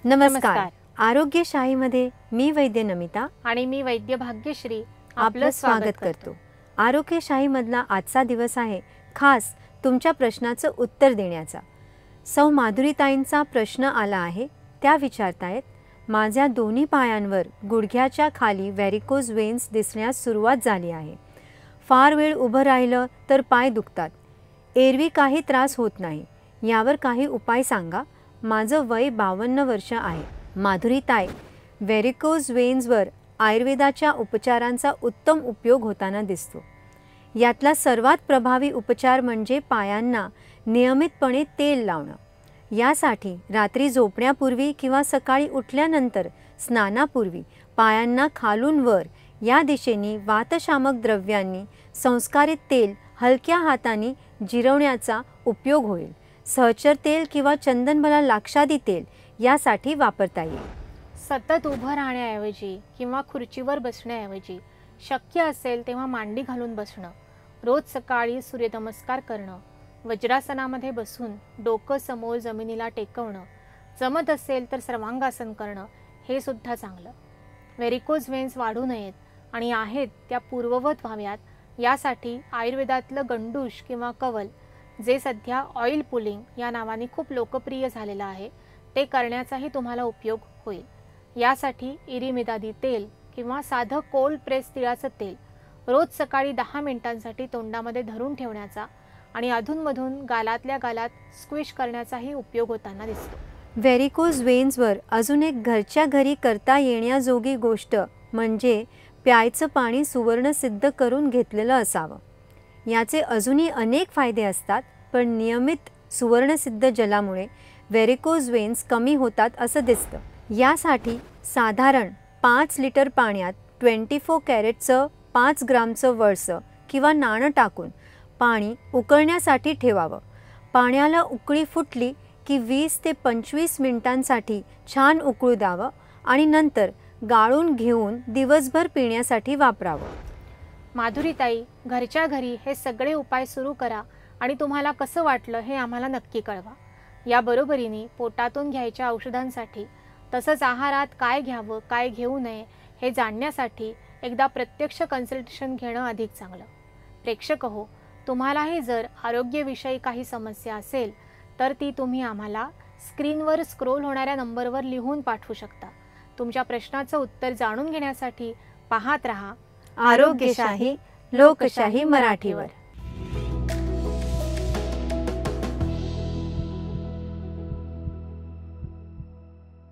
नमस्कार. आरोग्यशाहीमध्ये मी वैद्य नमिता आणि मी वैद्य भाग्यश्री आपलं स्वागत करतो. आरोग्यशाहीमधला आजचा दिवस आहे खास तुमच्या प्रश्नाचं उत्तर देण्याचा. सौ माधुरीताईंचा प्रश्न आला आहे. त्या विचारतायत, माझ्या दोन्ही पायांवर गुडघ्याच्या खाली व्हेरिकोज वेन्स दिसण्यास सुरुवात झाली आहे. फार वेळ उभं राहिलं तर पाय दुखतात. एरवी काही त्रास होत नाही. यावर काही उपाय सांगा. माझं वय 52 वर्ष आहे. माधुरीताई, व्हेरिकोज वेन्सवर आयुर्वेदाच्या उपचारांचा उत्तम उपयोग होताना दिसतो. यातला सर्वात प्रभावी उपचार म्हणजे पायांना नियमितपणे तेल लावणं. यासाठी रात्री झोपण्यापूर्वी किंवा सकाळी उठल्यानंतर स्नानापूर्वी पायांना खालून वर या दिशेने वातशामक द्रव्यांनी संस्कारित तेल हलक्या हाताने जिरवण्याचा उपयोग होईल. सहचर तेल किंवा चंदनबला लाक्षादी तेल यासाठी वापरता येईल. सतत उभं राहण्याऐवजी किंवा खुर्चीवर बसण्याऐवजी शक्य असेल तेव्हा मांडी घालून बसणं, रोज सकाळी सूर्यनमस्कार करणं, वज्रासनामध्ये बसून डोकं समोर जमिनीला टेकवणं, जमत असेल तर सर्वांगासन करणं हे सुद्धा चांगलं. व्हेरिकोज वेन्स वाढू नयेत आणि आहेत त्या पूर्ववत व्हाव्यात यासाठी आयुर्वेदातलं गंडूश किंवा कवल, जे सध्या ऑइल पुलिंग या नावाने खूप लोकप्रिय झालेलं आहे, ते करण्याचाही तुम्हाला उपयोग होईल. यासाठी इरिमिदादी तेल किंवा साधं कोल्ड प्रेस तिळाचं तेल रोज सकाळी 10 मिनिटांसाठी तोंडामध्ये धरून ठेवण्याचा आणि अधूनमधून गालातल्या गालात स्क्विश करण्याचाही उपयोग होताना दिसतो. व्हेरिकोज वेन्सवर अजून एक घरच्या घरी करता येण्याजोगी गोष्ट म्हणजे प्यायचं पाणी सुवर्ण सिद्ध करून घेतलेलं असावं. याचे अजूनही अनेक फायदे असतात, पण नियमित सुवर्णसिद्ध जलामुळे व्हेरिकोज वेन्स कमी होतात असं दिसतं. यासाठी साधारण 5 लिटर पाण्यात 24 कॅरेटचं 5 ग्रामचं वळसं किंवा नाणं टाकून पाणी उकळण्यासाठी ठेवावं. पाण्याला उकळी फुटली की 20 ते 25 मिनिटांसाठी छान उकळू द्यावं आणि नंतर गाळून घेऊन दिवसभर पिण्यासाठी वापरावं. माधुरीताई, घरच्या घरी हे सगळे उपाय सुरू करा आणि तुम्हाला कसं वाटलं हे आम्हाला नक्की कळवा. याबरोबरीने पोटातून घ्यायच्या औषधांसाठी तसंच आहारात काय घ्यावं काय घेऊ नये हे जाणण्यासाठी एकदा प्रत्यक्ष कन्सल्टेशन घेणं अधिक चांगलं. प्रेक्षक हो, तुम्हालाही जर आरोग्यविषयी काही समस्या असेल तर ती तुम्ही आम्हाला स्क्रीनवर स्क्रोल होणाऱ्या नंबरवर लिहून पाठवू शकता. तुमच्या प्रश्नाचं उत्तर जाणून घेण्यासाठी पाहत रहा आरोग्यशाही लोकशाही मराठीवर.